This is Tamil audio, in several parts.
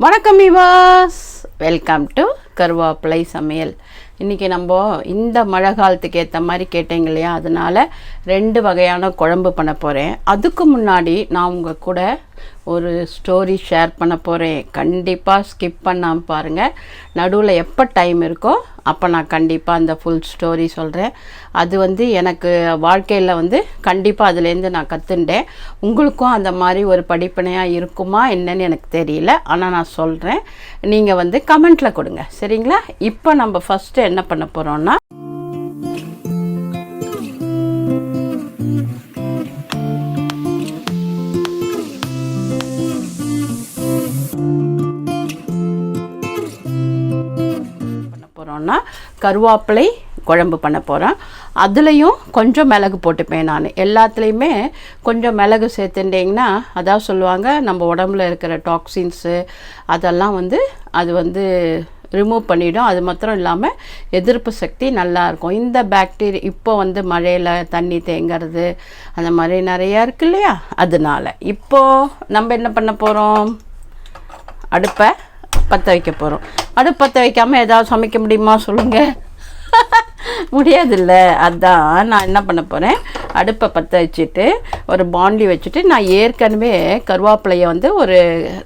வணக்கம் விவாஸ், வெல்கம் டு கருவேப்பிலை சமையல். இன்றைக்கி நம்ம இந்த மழை காலத்துக்கு ஏற்ற மாதிரி கேட்டீங்க இல்லையா, அதனால் 2 வகையான குழம்பு பண்ண போகிறேன். அதுக்கு முன்னாடி நான் உங்கள் கூட ஒரு ஸ்டோரி ஷேர் பண்ண போகிறேன். கண்டிப்பாக ஸ்கிப் பண்ணாமல் பாருங்கள். நடுவில் எப்போ டைம் இருக்கோ அப்போ நான் கண்டிப்பாக அந்த ஃபுல் ஸ்டோரி சொல்கிறேன். அது எனக்கு வாழ்க்கையில் கண்டிப்பாக அதுலேருந்து நான் கற்றுண்டேன். உங்களுக்கும் அந்த மாதிரி ஒரு படிப்பினையாக இருக்குமா என்னன்னு எனக்கு தெரியல, ஆனால் நான் சொல்கிறேன். நீங்கள் கமெண்ட்டில் கொடுங்க, சரிங்களா? இப்போ நம்ம ஃபஸ்ட்டு என்ன பண்ண போகிறோன்னா, கருவேப்பிலை குழம்பு பண்ண போகிறேன். அதுலேயும் கொஞ்சம் மிளகு போட்டுப்பேன். நான் எல்லாத்துலேயுமே கொஞ்சம் மிளகு சேர்த்துட்டிங்கன்னா, அதான் சொல்லுவாங்க, நம்ம உடம்புல இருக்கிற டாக்ஸின்ஸு அதெல்லாம் அது ரிமூவ் பண்ணிவிடும். அது மாத்திரம் இல்லாமல் எதிர்ப்பு சக்தி நல்லாயிருக்கும். இந்த பாக்டீரியா இப்போ மழையில் தண்ணி தேங்கிறது அந்த மாதிரி நிறையா இருக்கு இல்லையா, அதனால இப்போது நம்ம என்ன பண்ண போகிறோம், அடுப்பை பற்ற வைக்க போகிறோம். அடுப்பு பற்ற வைக்காமல் ஏதாவது சமைக்க முடியுமா சொல்லுங்கள்? முடியாதுல்ல. அதான் நான் என்ன பண்ண போகிறேன், அடுப்பை பற்ற வச்சுட்டு ஒரு பாண்டி வச்சுட்டு, நான் ஏற்கனவே கருவேப்பிலையை ஒரு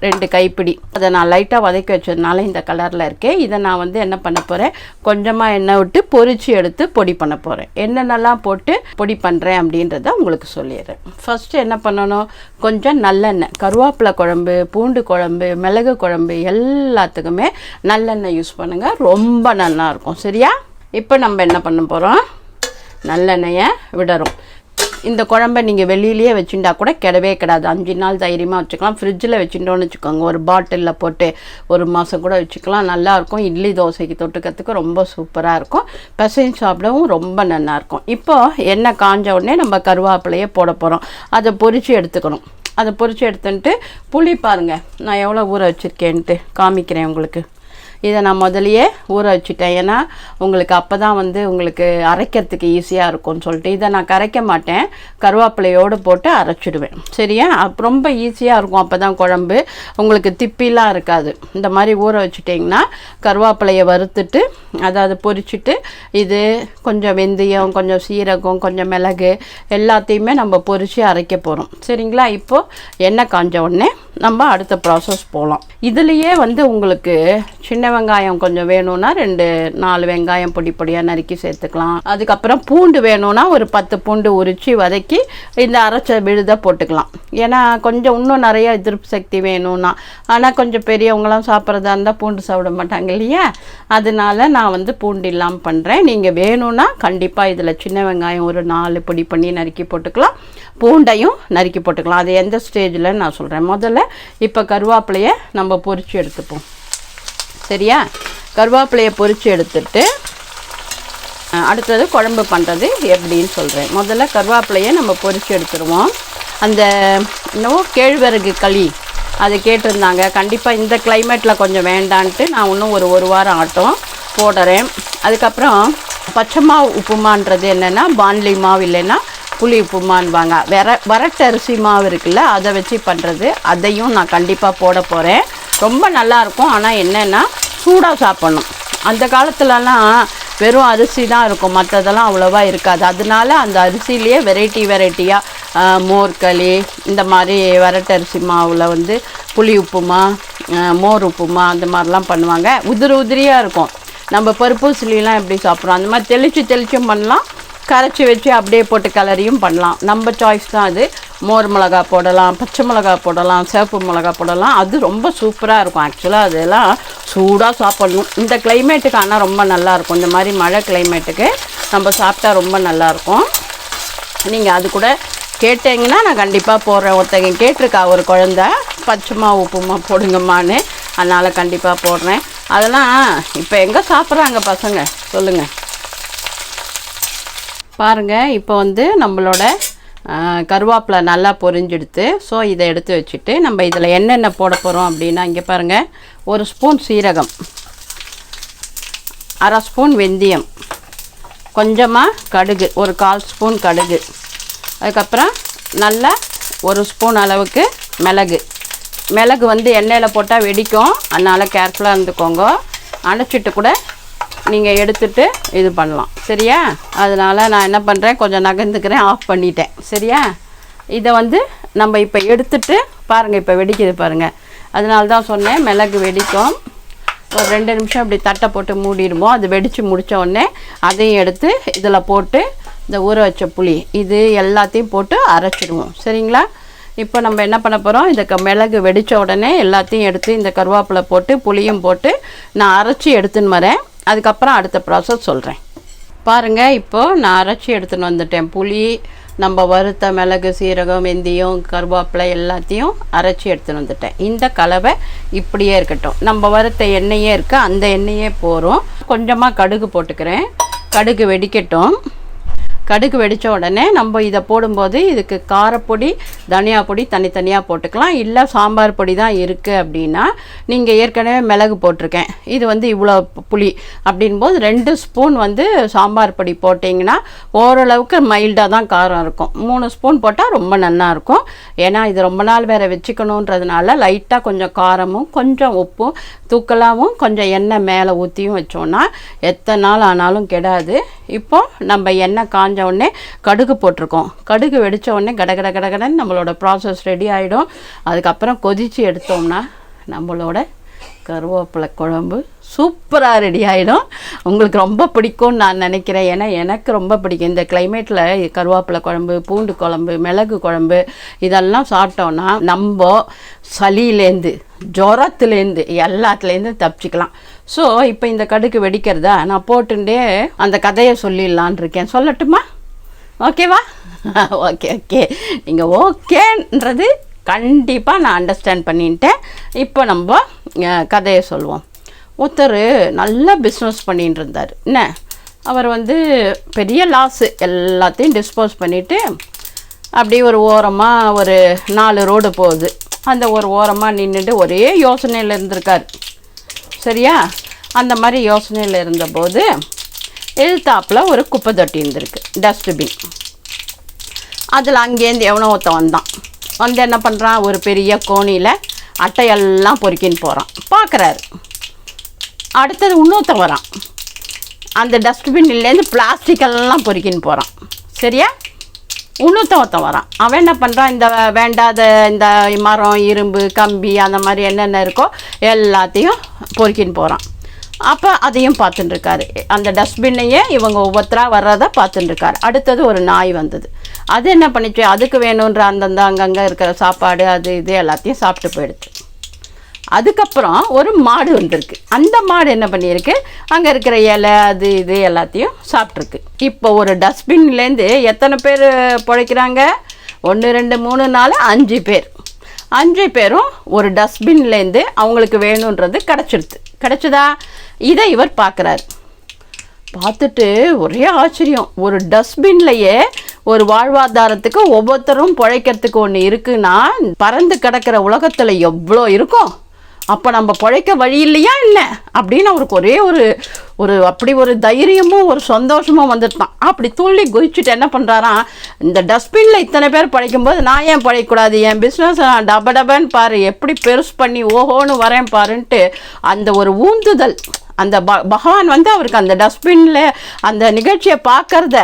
2 கைப்பிடி அதை நான் லைட்டாக வதக்கி வச்சதுனால இந்த கலரில் இருக்கேன். இதை நான் என்ன பண்ண போகிறேன், கொஞ்சமாக எண்ணெய் விட்டு பொரித்து எடுத்து பொடி பண்ண போகிறேன். என்னென்னலாம் போட்டு பொடி பண்ணுறேன் அப்படின்றத உங்களுக்கு சொல்லிடுறேன். ஃபஸ்ட்டு என்ன பண்ணணும், கொஞ்சம் நல்லெண்ணெய். கருவேப்பிலை குழம்பு, பூண்டு குழம்பு, மிளகு குழம்பு எல்லாத்துக்குமே நல்லெண்ணெய் யூஸ் பண்ணுங்கள், ரொம்ப நல்லாயிருக்கும். சரியா? இப்போ நம்ம என்ன பண்ண போகிறோம், நல்லெண்ணெயை விடுறோம். இந்த குழம்பை நீங்கள் வெளியிலேயே வச்சுட்டா கூட கிடவே கிடாது. 5 நாள் தைரியமாக வச்சுக்கலாம். ஃப்ரிட்ஜில் வச்சுட்டோன்னு வச்சுக்கோங்க, ஒரு பாட்டிலில் போட்டு 1 மாதம் கூட வச்சுக்கலாம். நல்லாயிருக்கும். இட்லி தோசைக்கு தொட்டுக்கிறதுக்கு ரொம்ப சூப்பராக இருக்கும். பிசைஞ்சு சாப்பிடவும் ரொம்ப நல்லாயிருக்கும். இப்போது எண்ணெய் காஞ்ச உடனே நம்ம கருவேப்பிலையை போட போகிறோம். அதை பொரித்து எடுத்துக்கணும். அதை பொரித்து எடுத்துன்ட்டு புளி பாருங்கள் நான் எவ்வளோ ஊற வச்சுருக்கேன்ட்டு காமிக்கிறேன் உங்களுக்கு. இதை நான் முதலையே ஊற வச்சுட்டேன். ஏன்னா உங்களுக்கு அப்போ தான் உங்களுக்கு அரைக்கிறதுக்கு ஈஸியாக இருக்கும்னு சொல்லிட்டு இதை நான் கரைக்க மாட்டேன், கருவேப்பிலையோடு போட்டு அரைச்சிடுவேன். சரியா? ரொம்ப ஈஸியாக இருக்கும். அப்போ தான் குழம்பு உங்களுக்கு திப்பிலாம் இருக்காது. இந்த மாதிரி ஊற வச்சுட்டிங்கன்னா கருவேப்பிலையை வறுத்துட்டு அதாவது பொரிச்சுட்டு, இது கொஞ்சம் வெந்தயம், கொஞ்சம் சீரகம், கொஞ்சம் மிளகு எல்லாத்தையுமே நம்ம பொரித்து அரைக்க போகிறோம். சரிங்களா? இப்போது எண்ணெய் காஞ்ச உடனே நம்ம அடுத்த ப்ராசஸ் போகலாம். இதுலேயே உங்களுக்கு சின்ன வெங்காயம் கொஞ்சம் வேணும்னா 2-4 வெங்காயம் பொடி பொடியாக நறுக்கி சேர்த்துக்கலாம். அதுக்கப்புறம் பூண்டு வேணும்னா ஒரு 10 பூண்டு உரித்து வதக்கி இந்த அரைச்ச விழுத போட்டுக்கலாம். ஏன்னா கொஞ்சம் இன்னும் நிறைய எதிர்ப்பு சக்தி வேணும்னா, ஆனால் கொஞ்சம் பெரியவங்களாம் சாப்பிட்றதா இருந்தால் பூண்டு சாப்பிட மாட்டாங்க இல்லையா, அதனால நான் பூண்டு இல்லாமல் பண்ணுறேன். நீங்கள் வேணும்னா கண்டிப்பாக இதில் சின்ன வெங்காயம் ஒரு 4 பொடி பண்ணி நறுக்கி போட்டுக்கலாம், பூண்டையும் நறுக்கி போட்டுக்கலாம். அது எந்த ஸ்டேஜில் நான் சொல்கிறேன். முதல்ல இப்போ கருவேப்பிலையை நம்ம பொரித்து எடுத்துப்போம். சரியா? கருவேப்பிலையை பொரித்து எடுத்துட்டு அடுத்தது குழம்பு பண்ணுறது எப்படின்னு சொல்கிறேன். முதல்ல கருவேப்பிலையை நம்ம பொரித்து எடுத்துருவோம். அந்த இன்னும் கேழ்வரகு களி அது கேட்டிருந்தாங்க. கண்டிப்பாக இந்த கிளைமேட்டில் கொஞ்சம் வேண்டான்ட்டு நான் இன்னும் ஒரு வாரம் ஆட்டம் போடுறேன். அதுக்கப்புறம் பச்சை மாவு உப்புமான்றது என்னென்னா, பான்லி மாவு இல்லைன்னா புளி உப்புமான்வாங்க. வரட்டரிசி மாவு இருக்குல்ல, அதை வச்சு பண்ணுறது. அதையும் நான் கண்டிப்பாக போட போகிறேன். ரொம்ப நல்லாயிருக்கும். ஆனால் என்னென்னா சூடாக சாப்பிட்ணும். அந்த காலத்துலலாம் வெறும் அரிசி தான் இருக்கும், மற்றதெல்லாம் அவ்வளோவா இருக்காது. அதனால அந்த அரிசிலேயே வெரைட்டியாக மோர்களி, இந்த மாதிரி வரட்டரிசி மாவில் புளி உப்புமா, மோர் உப்புமா அந்த மாதிரிலாம் பண்ணுவாங்க. உதிரியாக இருக்கும். நம்ம பருப்பு சிலிலாம் எப்படி சாப்பிட்றோம் அந்த மாதிரி தெளிச்சும் பண்ணலாம், கரைச்சி வச்சு அப்படியே போட்டு கலரியும் பண்ணலாம். நம்ம சாய்ஸ் தான் அது. மோர் மிளகா போடலாம், பச்சை மிளகா போடலாம், சிவப்பு மிளகா போடலாம். அது ரொம்ப சூப்பராக இருக்கும். ஆக்சுவலாக அதெல்லாம் சூடாக சாப்பிடணும் இந்த கிளைமேட்டுக்கு. ஆனால் ரொம்ப நல்லாயிருக்கும். இந்த மாதிரி மழை கிளைமேட்டுக்கு நம்ம சாப்பிட்டா ரொம்ப நல்லாயிருக்கும். நீங்கள் அது கூட கேட்டிங்கன்னா நான் கண்டிப்பாக போடுறேன். ஒருத்தங்க கேட்டிருக்கா ஒரு குழந்த, பச்சை மாவு உப்புமா போடுங்கம்மான்னு, அதனால் கண்டிப்பாக போடுறேன். அதெல்லாம் இப்போ எங்கே சாப்பிட்றாங்க பசங்க சொல்லுங்கள்? பாருங்கள், இப்போ நம்மளோட கருவேப்பிலை நல்லா பொரிஞ்செடுத்து, ஸோ இதை எடுத்து வச்சுட்டு நம்ம இதில் என்னென்ன போட போகிறோம் அப்படின்னா, இங்கே பாருங்கள், 1 ஸ்பூன் சீரகம், 1/2 ஸ்பூன் வெந்தயம், கொஞ்சமாக கடுகு, ஒரு 1/4 ஸ்பூன் கடுகு, அதுக்கப்புறம் நல்லா 1 ஸ்பூன் அளவுக்கு மிளகு, மிளகு வந்து எண்ணெயில் போட்டால் வெடிக்கும், அதனால் கேர்ஃபுல்லாக இருந்துக்கோங்க. அணைச்சிட்டு கூட நீங்கள் எடுத்துகிட்டு இது பண்ணலாம். சரியா? அதனால் நான் என்ன பண்ணுறேன், கொஞ்சம் நகர்ந்துக்கிறேன், ஆஃப் பண்ணிட்டேன். சரியா? இதை வந்து நம்ம இப்போ எடுத்துகிட்டு பாருங்கள், இப்போ வெடிக்குது பாருங்கள். அதனால தான் சொன்னேன் மிளகு வெடிக்கும். ஒரு 2 நிமிஷம் அப்படி தட்டை போட்டு மூடிடுவோம். அது வெடித்து முடித்த உடனே அதையும் எடுத்து இதில் போட்டு இந்த ஊற வச்ச புளி இது எல்லாத்தையும் போட்டு அரைச்சிடுவோம். சரிங்களா? இப்போ நம்ம என்ன பண்ண போகிறோம், இந்த மிளகு வெடித்த உடனே எல்லாத்தையும் எடுத்து இந்த கருவேப்பிலை போட்டு புளியும் போட்டு நான் அரைச்சி எடுத்துன்னு வரேன். அதுக்கப்புறம் அடுத்த ப்ராசஸ் சொல்கிறேன். பாருங்கள், இப்போது நான் அரைச்சி எடுத்துன்னு வந்துட்டேன். புளி, நம்ம வறுத்த மிளகு, சீரகம், வெந்தயம், கருவேப்பிலை எல்லாத்தையும் அரைச்சி எடுத்துன்னு வந்துட்டேன். இந்த கலவை இப்படியே இருக்கட்டும். நம்ம வறுத்த எண்ணெயே இருக்குது, அந்த எண்ணெயே போகிறோம். கொஞ்சமாக கடுகு போட்டுக்கிறேன். கடுகு வெடிக்கட்டும். கடுகு வெடித்த உடனே நம்ம இதை போடும்போது இதுக்கு காரப்பொடி, தனியா பொடி தனித்தனியாக போட்டுக்கலாம். இல்லை சாம்பார் பொடி தான் இருக்குது அப்படின்னா நீங்கள் ஏற்கனவே மிளகு போட்டிருக்கேன், இது வந்து இவ்வளோ புளி அப்படின்போது 2 ஸ்பூன் வந்து சாம்பார் பொடி போட்டிங்கன்னா ஓரளவுக்கு மைல்டாக தான் காரம் இருக்கும். 3 ஸ்பூன் போட்டால் ரொம்ப நல்லாயிருக்கும். ஏன்னா இது ரொம்ப நாள் வேறு வச்சுக்கணுன்றதுனால லைட்டாக கொஞ்சம் காரமும் கொஞ்சம் உப்பும் தூக்கலாகவும் கொஞ்சம் எண்ணெய் மேலே ஊற்றியும் வச்சோன்னா எத்தனை நாள் ஆனாலும் கெடாது. இப்போது நம்ம எண்ணெய் காஞ்ச உடனே கடுகு போட்டிருக்கோம். கடுகு வெடித்த உடனே கடகடன்னு நம்மளோட ப்ராசஸ் ரெடி ஆகிடும். அதுக்கப்புறம் கொதித்து எடுத்தோம்னா நம்மளோட கருவேப்பிலை குழம்பு சூப்பராக ரெடி ஆகிடும். உங்களுக்கு ரொம்ப பிடிக்கும்னு நான் நினைக்கிறேன். ஏன்னா எனக்கு ரொம்ப பிடிக்கும் இந்த கிளைமேட்டில் கருவேப்பிலை குழம்பு, பூண்டு குழம்பு, மிளகு குழம்பு இதெல்லாம் சாப்பிட்டோன்னா நம்ம சளியிலேருந்து, ஜுரத்துலேருந்து, எல்லாத்துலேருந்து தப்பிச்சிக்கலாம். ஸோ இப்போ இந்த கடுகு வெடிக்கிறதா நான் போட்டுட்டே அந்த கதையை சொல்லிடலான் இருக்கேன். சொல்லட்டுமா? ஓகேவா? ஓகே. நீங்கள் ஓகேன்றது கண்டிப்பாக நான் அண்டர்ஸ்டாண்ட் பண்ணிட்டேன். இப்போ நம்ம கதையை சொல்லுவோம். ஒருத்தர் நல்ல பிஸ்னஸ் பண்ணிட்டு இருந்தார். என்ன, அவர் வந்து பெரிய லாஸு, எல்லாத்தையும் டிஸ்போஸ் பண்ணிவிட்டு அப்படியே ஒரு ஓரமாக ஒரு 4 ரோடு போகுது. அந்த ஒரு ஓரமாக நின்றுட்டு ஒரே யோசனையில் இருந்திருக்கார். சரியா? அந்த மாதிரி யோசனையில் இருந்தபோது எதிர்த்தாப்பில் ஒரு குப்பை தொட்டி இருந்திருக்கு, டஸ்ட்பின். அதில் அங்கேருந்து எவனோ ஒருத்தன் வந்தான். வந்து என்ன பண்ணுறான், ஒரு பெரிய கோணியில் அட்டையெல்லாம் பொறுக்கின்னு போகிறான். பார்க்குறாரு. அடுத்தது இன்னொருத்தன் வரான். அந்த டஸ்ட்பின்லேருந்து பிளாஸ்டிக்கெல்லாம் பொறுக்கின்னு போகிறான். சரியா? இன்னொருத்தன் வரான். அவன் என்ன பண்ணுறான், இந்த வேண்டாத இந்த மரம், இரும்பு, கம்பி அந்த மாதிரி என்னென்ன இருக்கோ எல்லாத்தையும் பொறுக்கின்னு போகிறான். அப்போ அதையும் பார்த்துட்டுருக்காரு. அந்த டஸ்ட்பின்னையே இவங்க ஒவ்வொருத்தராக வர்றதை பார்த்துட்டுருக்காரு. அடுத்தது ஒரு நாய் வந்தது. அது என்ன பண்ணிச்சு, அதுக்கு வேணுன்ற அந்தந்த அங்கங்கே இருக்கிற சாப்பாடு அது இது எல்லாத்தையும் சாப்பிட்டு போயிடுது. அதுக்கப்புறம் ஒரு மாடு வந்திருக்கு. அந்த மாடு என்ன பண்ணியிருக்கு, அங்கே இருக்கிற இலை அது இது எல்லாத்தையும் சாப்பிட்ருக்கு. இப்போ ஒரு டஸ்ட்பின்லேருந்து எத்தனை பேர் பிழைக்கிறாங்க? 1 2 3 4 5 பேர். 5 பேரும் ஒரு டஸ்ட்பின்லேருந்து அவங்களுக்கு வேணுன்றது கிடச்சிதா? இதை இவர் பார்க்குறாரு. பார்த்துட்டு ஒரே ஆச்சரியம். ஒரு டஸ்ட்பின்லையே ஒரு வாழ்வாதாரத்துக்கு ஒவ்வொருத்தரும் பிழைக்கிறதுக்கு ஒன்று இருக்குன்னா பறந்து கிடக்கிற உலகத்தில் எவ்வளோ இருக்கும். அப்போ நம்ம பிழைக்க வழி இல்லையா என்ன அப்படின்னு அவருக்கு ஒரே ஒரு அப்படி ஒரு தைரியமும் ஒரு சந்தோஷமும் வந்துட்டான். அப்படி துள்ளி குதிச்சுட்டு என்ன பண்ணுறாராம், இந்த டஸ்ட்பினில் இத்தனை பேர் பழைக்கும்போது நான் ஏன் பழைக்கக்கூடாது, என் பிஸ்னஸ் நான் டபன்னு பாரு எப்படி பெருசு பண்ணி ஓஹோன்னு வரேன் பாருன்ட்டு அந்த ஒரு ஊந்துதல். அந்த பகவான் வந்து அவருக்கு அந்த டஸ்ட்பினில் அந்த நிகழ்ச்சியை பார்க்கறத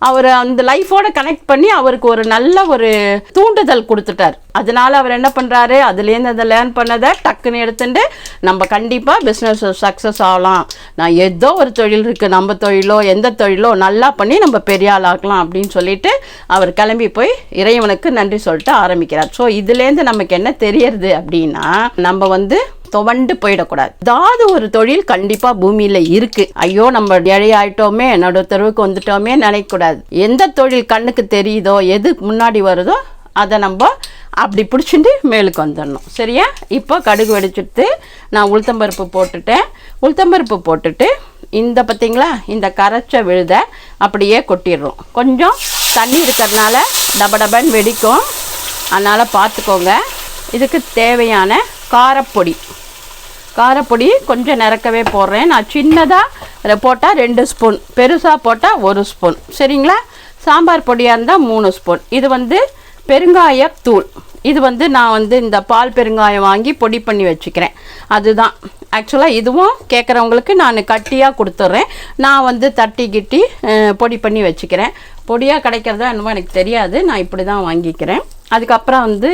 அவர் அந்த லைஃபோட கனெக்ட் பண்ணி அவருக்கு ஒரு நல்ல ஒரு தூண்டுதல் கொடுத்துட்டார். அதனால அவர் என்ன பண்ணுறாரு, அதுலேருந்து அதை லேர்ன் பண்ணதை டக்குன்னு எடுத்துட்டு நம்ம கண்டிப்பாக பிஸ்னஸ் சக்ஸஸ் ஆகலாம், நான் ஏதோ ஒரு தொழில் இருக்குது, நம்ம தொழிலோ எந்த தொழிலோ நல்லா பண்ணி நம்ம பெரிய ஆள் ஆகலாம் அப்படின்னு சொல்லிட்டு அவர் கிளம்பி போய் இறைவனுக்கு நன்றி சொல்லிட்டு ஆரம்பிக்கிறார். ஸோ இதுலேருந்து நமக்கு என்ன தெரியறது அப்படின்னா, நம்ம வந்து துவண்டு போயிடக்கூடாது. ஏதாவது ஒரு தொழில் கண்டிப்பா பூமியில இருக்கு. ஐயோ நம்ம ஏழை ஆயிட்டோமே, நடுத்தருவுக்கு வந்துட்டோமே நினைக்கக்கூடாது. எந்த தொழில் கண்ணுக்கு தெரியுதோ, எது முன்னாடி வருதோ அதை நம்ம அப்படி பிடிச்சிட்டு மேலுக்கு வந்துடணும். சரியா? இப்போ கடுகு வெடிச்சுட்டு நான் உளுத்தம்பருப்பு போட்டுட்டேன். உளுத்தம்பருப்பு போட்டுட்டு இந்த பார்த்தீங்களா, இந்த கரைச்ச விழுத அப்படியே கொட்டிடுறோம். கொஞ்சம் தண்ணி இருக்கிறதுனால டபன்னு வெடிக்கும், அதனால் பார்த்துக்கோங்க. இதுக்கு தேவையான காரப்பொடி கொஞ்சம் நிறக்கவே போடுறேன். நான் சின்னதாக போட்டால் 2 ஸ்பூன், பெருசாக போட்டால் 1 ஸ்பூன். சரிங்களா? சாம்பார் பொடியாக இருந்தால் 3 ஸ்பூன். இது வந்து பெருங்காயத்தூள். இது வந்து நான் வந்து இந்த பால் பெருங்காயம் வாங்கி பொடி பண்ணி வச்சுக்கிறேன். அதுதான் ஆக்சுவலாக இதுவும் கேட்குறவங்களுக்கு நான் கட்டியாக கொடுத்துட்றேன். நான் வந்து தட்டி கிட்டி பொடி பண்ணி வச்சுக்கிறேன். பொடியாக கிடைக்கிறதா என்னமோ எனக்கு தெரியாது, நான் இப்படி தான் வாங்கிக்கிறேன். அதுக்கப்புறம் வந்து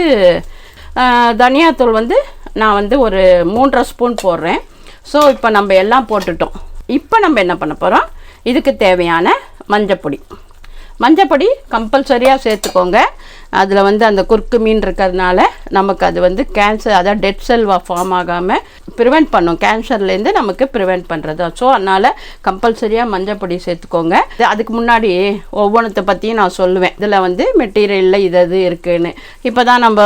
தனியாத்தூள் வந்து நான் வந்து ஒரு 3.5 ஸ்பூன் போடுறேன். ஸோ இப்போ நம்ம எல்லாம் போட்டுட்டோம். இப்போ நம்ம என்ன பண்ண போகிறோம், இதுக்கு தேவையான மஞ்சப்பொடி கம்பல்சரியாக சேர்த்துக்கோங்க. அதில் வந்து அந்த குறுக்கு மீன் இருக்கிறதுனால நமக்கு அது வந்து கேன்சர், அதாவது டெட் செல் ஃபார்ம் ஆகாமல் ப்ரிவெண்ட் பண்ணும், கேன்சர்லேருந்து நமக்கு ப்ரிவெண்ட் பண்ணுறது. ஸோ அதனால் கம்பல்சரியாக மஞ்சப்பொடி சேர்த்துக்கோங்க. அதுக்கு முன்னாடி ஒவ்வொன்றத்தை பற்றியும் நான் சொல்லுவேன். இதில் வந்து மெட்டீரியலில் இது இருக்குதுன்னு. இப்போ தான் நம்ம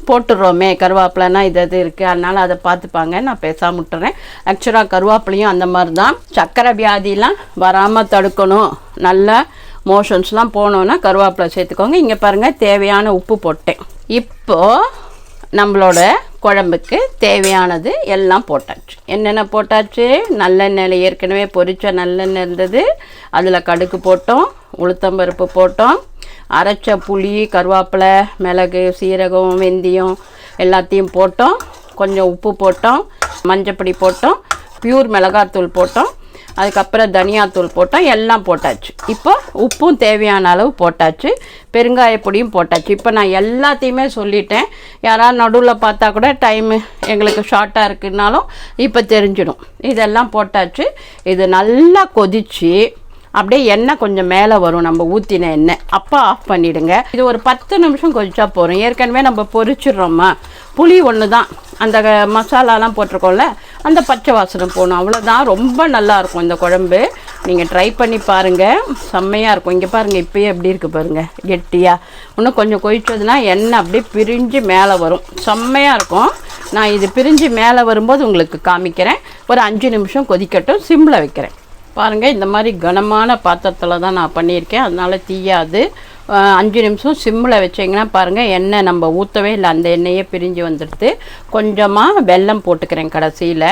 போட்டுடுறோமே கருவேப்பிலைனா இது இருக்குது, அதனால் அதை பார்த்துப்பாங்க, நான் பேசாமல் விட்டுறேன். ஆக்சுவலாக கருவேப்பிலையும் அந்த மாதிரி தான். சர்க்கரை வியாதிலாம் வராமல் தடுக்கணும், நல்லா மோஷன்ஸ்லாம் போனோன்னா கருவேப்பிலை சேர்த்துக்கோங்க. இங்கே பாருங்கள், தேவையான உப்பு போட்டேன். இப்போது நம்மளோட குழம்புக்கு தேவையானது எல்லாம் போட்டாச்சு. என்னென்ன போட்டாச்சு, நல்லெண்ணெயில் ஏற்கனவே பொரிச்ச நல்லெண்ணெய் இருந்தது, அதில் கடுகு போட்டோம், உளுத்தம்பருப்பு போட்டோம், அரைச்ச புளி, கருவேப்பிலை, மிளகு, சீரகம், வெந்தயம் எல்லாத்தையும் போட்டோம், கொஞ்சம் உப்பு போட்டோம், மஞ்சப்பொடி போட்டோம், பியூர் மிளகாத்தூள் போட்டோம், அதுக்கப்புறம் தனியாத்தூள் போட்டோம், எல்லாம் போட்டாச்சு. இப்போ உப்பும் தேவையான அளவு போட்டாச்சு, பெருங்காயப்பொடியும் போட்டாச்சு. இப்போ நான் எல்லாத்தையுமே சொல்லிட்டேன். யாராவது நடுவில் பார்த்தா கூட டைமு எங்களுக்கு ஷார்ட்டாக இருக்குன்னாலும் இப்போ தெரிஞ்சிடும். இதெல்லாம் போட்டாச்சு. இது நல்லா கொதிச்சு அப்படியே எண்ணெய் கொஞ்சம் மேலே வரும், நம்ம ஊற்றின எண்ணெய், அப்போ ஆஃப் பண்ணிவிடுங்க. இது ஒரு 10 நிமிஷம் கொதிச்சா போகிறோம். ஏற்கனவே நம்ம பொரிச்சிடுறோம்மா, புளி ஒன்று தான், அந்த மசாலாலாம் போட்டிருக்கோம்ல, அந்த பச்சை வாசனை போகணும், அவ்வளோதான். ரொம்ப நல்லாயிருக்கும் இந்த குழம்பு. நீங்கள் ட்ரை பண்ணி பாருங்கள், செம்மையாக இருக்கும். இங்கே பாருங்கள், இப்போயே எப்படி இருக்குது பாருங்கள், கெட்டியாக. இன்னும் கொஞ்சம் கொதிச்சதுன்னா எண்ணெய் அப்படியே பிரிஞ்சு மேலே வரும், செம்மையாக இருக்கும். நான் இது பிரிஞ்சு மேலே வரும்போது உங்களுக்கு காமிக்கிறேன். ஒரு 5 நிமிஷம் கொதிக்கட்டும், சிம்மில் வைக்கிறேன். பாருங்கள், இந்த மாதிரி கனமான பாத்திரத்தில் தான் நான் பண்ணியிருக்கேன், அதனால் தீயாது. 5 நிமிஷம் சிம்மில் வச்சிங்கன்னா பாருங்கள், எண்ணெய் நம்ம ஊற்றவே இல்லை, அந்த எண்ணெயே பிரிஞ்சு வந்துடுது. கொஞ்சமாக வெல்லம் போட்டுக்கிறேன் கடைசியில்.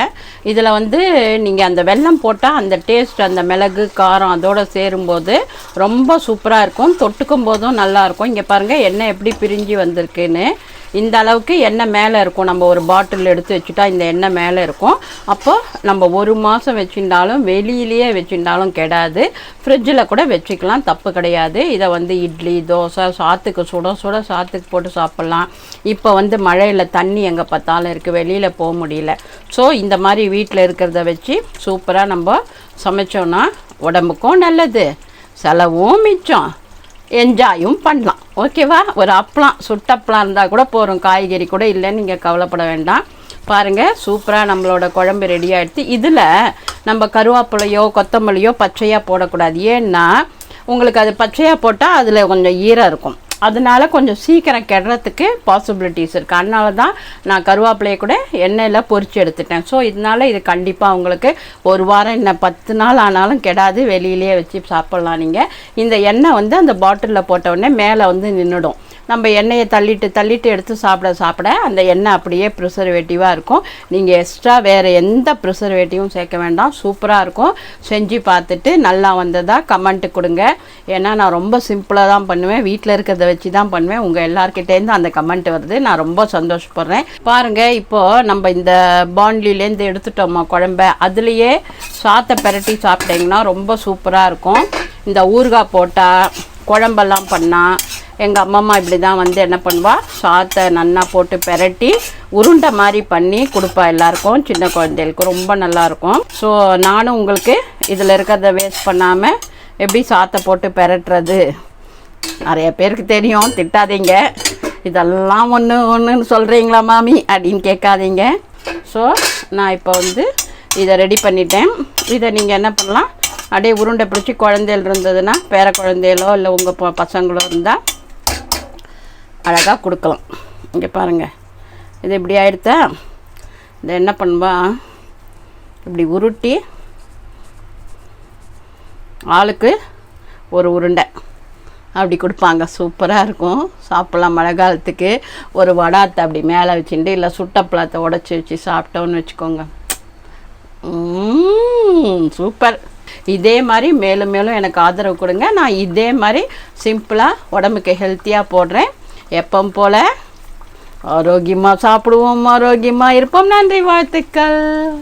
இதில் வந்து நீங்கள் அந்த வெல்லம் போட்டால் அந்த டேஸ்ட், அந்த மிளகு காரம் அதோடு சேரும்போது ரொம்ப சூப்பராக இருக்கும், தொட்டுக்கும் போதும் நல்லாயிருக்கும். இங்கே பாருங்கள், எண்ணெய் எப்படி பிரிஞ்சு வந்திருக்குன்னு. இந்த அளவுக்கு எண்ணெய் மேலே இருக்கும். நம்ம ஒரு பாட்டில் எடுத்து வச்சுட்டா இந்த எண்ணெய் மேலே இருக்கும். அப்போ நம்ம 1 மாதம் வச்சுட்டாலும் வெளியிலேயே வச்சுட்டாலும் கெடாது, ஃப்ரிட்ஜில் கூட வச்சுக்கலாம், தப்பு கிடையாது. இதை வந்து இட்லி, தோசை, சாத்துக்கு சுட சுட சாத்துக்கு போட்டு சாப்பிட்லாம். இப்போ வந்து மழையில் தண்ணி எங்கே பார்த்தாலும் இருக்குது, வெளியில் போக முடியல. ஸோ இந்த மாதிரி வீட்டில் இருக்கிறத வச்சு சூப்பராக நம்ம சமைச்சோன்னா உடம்புக்கும் நல்லது, செலவும் மிச்சம், என்ஜாயும் பண்ணலாம். ஓகேவா? ஒரு அப்பளம், சுட்டப்பளம் இருந்தால் கூட போகிறோம், காய்கறி கூட இல்லைன்னு நீங்கள் கவலைப்பட வேண்டாம். பாருங்கள், சூப்பராக நம்மளோட குழம்பு ரெடி ஆகிடுது. இதில் நம்ம கருவேப்பிலையோ கொத்தமல்லியோ பச்சையாக போடக்கூடாது. ஏன்னா உங்களுக்கு அது பச்சையாக போட்டால் அதில் கொஞ்சம் ஈரம் இருக்கும், அதனால கொஞ்சம் சீக்கிரம் கெடுறதுக்கு பாசிபிலிட்டிஸ் இருக்குது. அதனால தான் நான் கருவேப்பிலையை கூட எண்ணெயில் பொரித்து எடுத்துட்டேன். ஸோ இதனால் இது கண்டிப்பாக உங்களுக்கு 1 வாரம் இல்லை 10 நாள் ஆனாலும் கெடாது, வெளியிலேயே வச்சு சாப்பிட்லாம். நீங்கள் இந்த எண்ணெய் வந்து அந்த பாட்டிலில் போட்ட உடனே மேலே வந்து நின்றுடும். நம்ம எண்ணெயை தள்ளிட்டு எடுத்து சாப்பிட அந்த எண்ணெய் அப்படியே ப்ரிசர்வேட்டிவாக இருக்கும். நீங்கள் எக்ஸ்ட்ரா வேறு எந்த ப்ரிசர்வேட்டிவும் சேர்க்க வேண்டாம், சூப்பராக இருக்கும். செஞ்சு பார்த்துட்டு நல்லா வந்ததா கமெண்ட்டு கொடுங்க. ஏன்னா நான் ரொம்ப சிம்பிளாக தான் பண்ணுவேன், வீட்டில் இருக்கிறத வச்சு தான் பண்ணுவேன். உங்கள் எல்லார்கிட்டேருந்து அந்த கமெண்ட் வருது, நான் ரொம்ப சந்தோஷப்படுறேன். பாருங்கள், இப்போது நம்ம இந்த பாண்ட்லிலேருந்து எடுத்துட்டோமா குழம்ப, அதுலேயே சாத்தை பெரட்டி சாப்பிட்டிங்கன்னா ரொம்ப சூப்பராக இருக்கும். இந்த ஊறுகாய் போட்டால், குழம்பெல்லாம் பண்ணால், எங்கள் அம்மம்மா இப்படி தான் வந்து என்ன பண்ணுவா, சாத்தை நன்னா போட்டு பெரட்டி உருண்டை மாதிரி பண்ணி கொடுப்பா எல்லாருக்கும், சின்ன குழந்தைகளுக்கு ரொம்ப நல்லாயிருக்கும். ஸோ நானும் உங்களுக்கு இதில் இருக்கிறத வேஸ்ட் பண்ணாமல் எப்படி சாத்தை போட்டு பெரட்டுறது நிறைய பேருக்கு தெரியும், திட்டாதீங்க. இதெல்லாம் ஒன்றுன்னு சொல்கிறீங்களா மாமி அப்படின்னு கேட்காதீங்க. ஸோ நான் இப்போ வந்து இதை ரெடி பண்ணிட்டேன். இதை நீங்கள் என்ன பண்ணலாம், அப்படியே உருண்டை பிடிச்சி குழந்தைகள் இருந்ததுன்னா, பேர குழந்தைகளோ இல்லை உங்கள் பசங்களோ இருந்தால் அழகாக கொடுக்கலாம். இங்கே பாருங்கள், இது இப்படி ஆகிடுத்தா. இதை என்ன பண்ணுவா, இப்படி உருட்டி ஆளுக்கு ஒரு உருண்டை அப்படி கொடுப்பாங்க, சூப்பராக இருக்கும், சாப்பிட்லாம். மழை காலத்துக்கு ஒரு வடாத்தை அப்படி மேலே வச்சுட்டு இல்லை சுட்டப்பழத்தை உடச்சி வச்சு சாப்பிட்டோன்னு வச்சுக்கோங்க, சூப்பர். இதே மாதிரி மேலும் மேலும் எனக்கு ஆதரவு கொடுங்க. நான் இதே மாதிரி சிம்பிளாக உடம்புக்கு ஹெல்த்தியாக போடுறேன். எப்பவும் போல் ஆரோக்கியமாக சாப்பிடுவோம், ஆரோக்கியமாக இருப்போம். நன்றி, வாழ்த்துக்கள்.